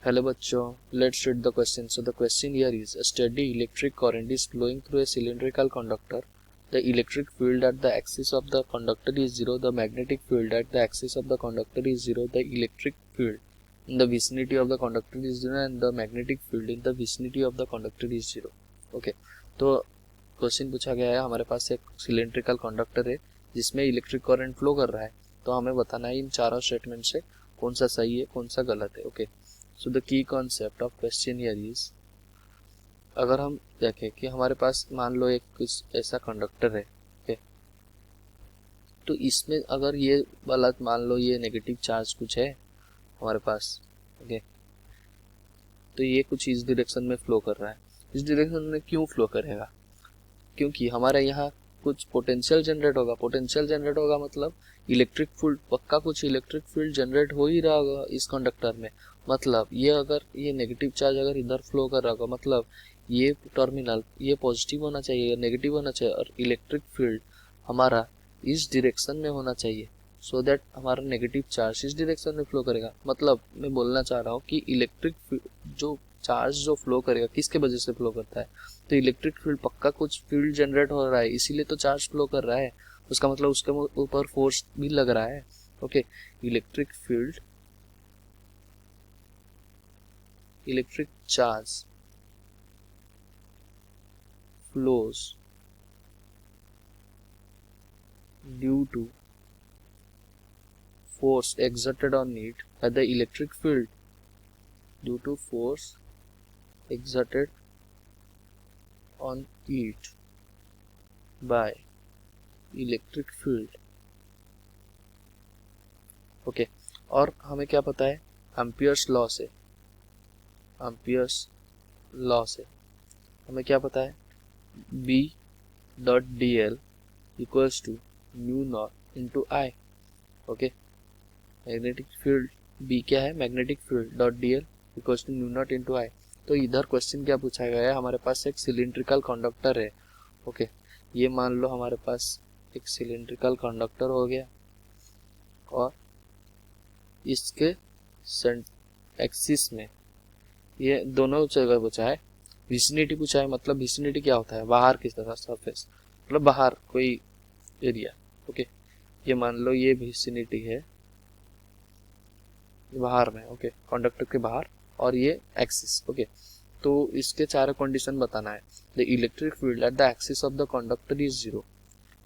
Hello बच्चों, let's read the question. So the question here is a steady electric current is flowing through a cylindrical conductor. The electric field at the axis of the conductor is 0. The magnetic field at the axis of the conductor is 0. The electric field in the vicinity of the conductor is 0 and the magnetic field in the vicinity of the conductor is 0. Okay, तो question पूछा गया है, हमारे पास एक cylindrical conductor है जिसमें electric current flow कर रहा है, तो हमें बताना है इन चारों स्टेटमेंट से कौन सा सही है कौन सा गलत है. Okay, so the key concept of question here is, अगर हम देखें कि हमारे पास मान लो एक कुछ ऐसा कंडक्टर है, ओके, तो इसमें अगर ये वाला मान लो ये नेगेटिव चार्ज कुछ है हमारे पास, ओके, तो ये कुछ इस डायरेक्शन में फ्लो कर रहा है. इस डायरेक्शन में क्यों फ्लो करेगा? क्योंकि हमारे यहाँ कुछ पोटेंशियल जनरेट होगा. पोटेंशियल जनरेट होगा मतलब इलेक्ट्रिक फील्ड, पक्का कुछ इलेक्ट्रिक फील्ड जनरेट हो ही रहा होगा इस कंडक्टर में. मतलब ये अगर ये नेगेटिव चार्ज अगर इधर फ्लो कर रहा होगा, मतलब ये टर्मिनल ये पॉजिटिव होना चाहिए, नेगेटिव होना चाहिए, और इलेक्ट्रिक फील्ड हमारा इस डायरेक्शन में होना चाहिए, सो दैट हमारा नेगेटिव चार्ज इस डायरेक्शन में फ्लो करेगा. मतलब मैं बोलना चाह रहा हूँ कि इलेक्ट्रिक जो चार्ज जो फ्लो करेगा किसके वजह से फ्लो करता है, तो इलेक्ट्रिक फील्ड, पक्का कुछ फील्ड जनरेट हो रहा है इसीलिए तो चार्ज फ्लो कर रहा है. उसका मतलब उसके ऊपर फोर्स भी लग रहा है. Okay, electric field, electric charge flows due to force exerted on it by the electric field, due to force exerted on it by electric field. Okay, और हमें क्या पता है, एम्पियर्स लॉ से, एम्पियर्स लॉ से हमें क्या पता है, B dot D L equals to mu naught into I. Okay, magnetic field B क्या है, magnetic field dot D L equals to mu naught into I. तो इधर क्वेश्चन क्या पूछा गया है, हमारे पास एक सिलिंड्रिकल कंडक्टर है. ओके, ये मान लो हमारे पास एक सिलिंड्रिकल कंडक्टर हो गया और इसके एक्सिस में ये दोनों जगह पूछा है, विसिनिटी पूछा है. मतलब विसिनिटी क्या होता है, बाहर की तरह सरफेस, मतलब बाहर कोई एरिया. ओके, ये मान लो ये विसिनिटी है बाहर में, ओके, कंडक्टर के बाहर, और ये एक्सिस. ओके, तो इसके चारों कंडीशन बताना है. The electric field at the axis of the conductor is 0.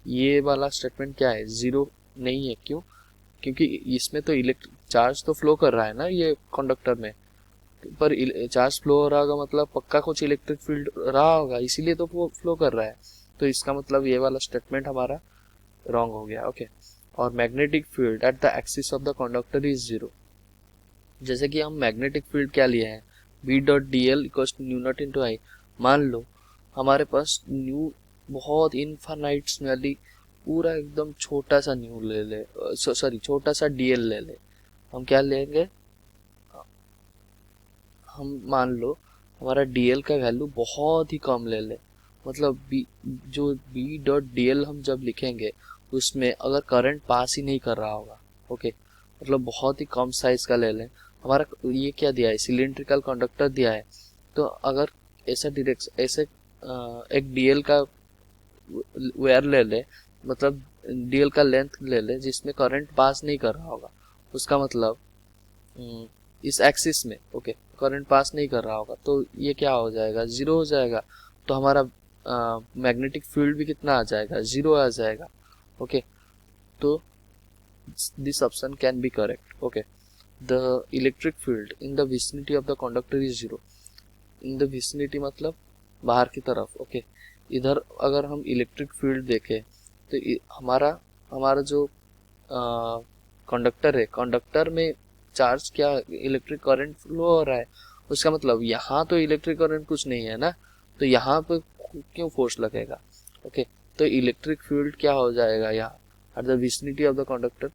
ये वाला स्टेटमेंट क्या है, 0 नहीं है. क्यों? क्योंकि इसमें तो इलेक्ट्रिक चार्ज तो फ्लो कर रहा है ना ये कंडक्टर में, पर चार्ज फ्लो हो रहा होगा मतलब पक्का कुछ इलेक्ट्रिक फील्ड रहा होगा, इसीलिए तो फ्लो कर रहा है. तो इसका मतलब ये वाला स्टेटमेंट हमारा रॉन्ग हो गया. ओके, और magnetic field at the axis of the conductor is 0. जैसे कि हम मैग्नेटिक फील्ड क्या लिए हैं, B dot D L equals to mu naught into I. मान लो हमारे पास न्यू बहुत इनफाइनाइटली पूरा एकदम छोटा सा न्यू ले ले, सॉरी छोटा सा डी एल ले ले. हम क्या लेंगे, हम मान लो हमारा dl का वैल्यू बहुत ही कम ले ले. मतलब जो b डॉट डी एल हम जब लिखेंगे उसमें अगर करंट पास ही नहीं कर रहा होगा, ओके, मतलब बहुत ही कम साइज का ले लें. हमारा ये क्या दिया है, सिलिंड्रिकल कंडक्टर दिया है, तो अगर ऐसा डायरेक्शन ऐसे एक dl का वायर ले ले, मतलब dl का लेंथ ले ले जिसमें करंट पास नहीं कर रहा होगा, उसका मतलब इस एक्सिस में, ओके, करंट पास नहीं कर रहा होगा, तो ये क्या हो जाएगा, 0 हो जाएगा. तो हमारा मैग्नेटिक फील्ड भी कितना आ जाएगा, 0 आ जाएगा. ओके, तो this option can be correct. Okay, the electric field in the vicinity of the conductor is 0. In the vicinity मतलब बाहर की तरफ. ओके, इधर अगर हम इलेक्ट्रिक फील्ड देखें तो हमारा जो कंडक्टर है, कंडक्टर में चार्ज क्या, इलेक्ट्रिक करंट फ्लो हो रहा है. उसका मतलब यहाँ तो इलेक्ट्रिक करंट कुछ नहीं है ना, तो यहाँ पे क्यों फोर्स लगेगा. ओके, तो इलेक्ट्रिक फील्ड क्या हो जाएगा यहाँ, at the vicinity of the conductor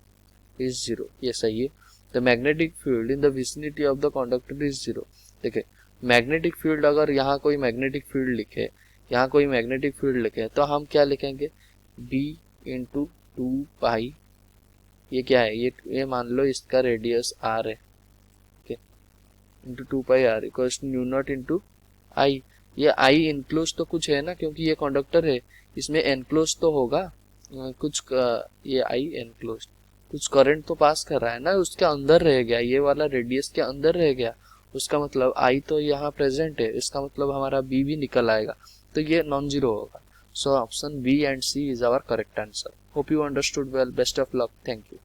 is 0. ये सही है. The magnetic field in the vicinity of the conductor is 0. देखिए, मैग्नेटिक फील्ड अगर यहाँ कोई मैग्नेटिक फील्ड लिखे, यहाँ कोई मैग्नेटिक फील्ड लिखे, तो हम क्या लिखेंगे, b इंटू 2 ये क्या है, ये मान लो इसका रेडियस r है. Okay, into 2 pi R equals to mu naught into I. ये आई इनक्लोज तो कुछ है ना, क्योंकि ये कंडक्टर है, इसमें एनक्लोज तो होगा कुछ ये आई एनक्लोज कुछ करंट तो पास कर रहा है ना, उसके अंदर रह गया, ये वाला रेडियस के अंदर रह गया, उसका मतलब आई तो यहाँ प्रेजेंट है, इसका मतलब हमारा बी भी निकल आएगा, तो ये नॉन जीरो होगा। So option B and C is our correct answer. Hope you understood well. Best of luck. Thank you.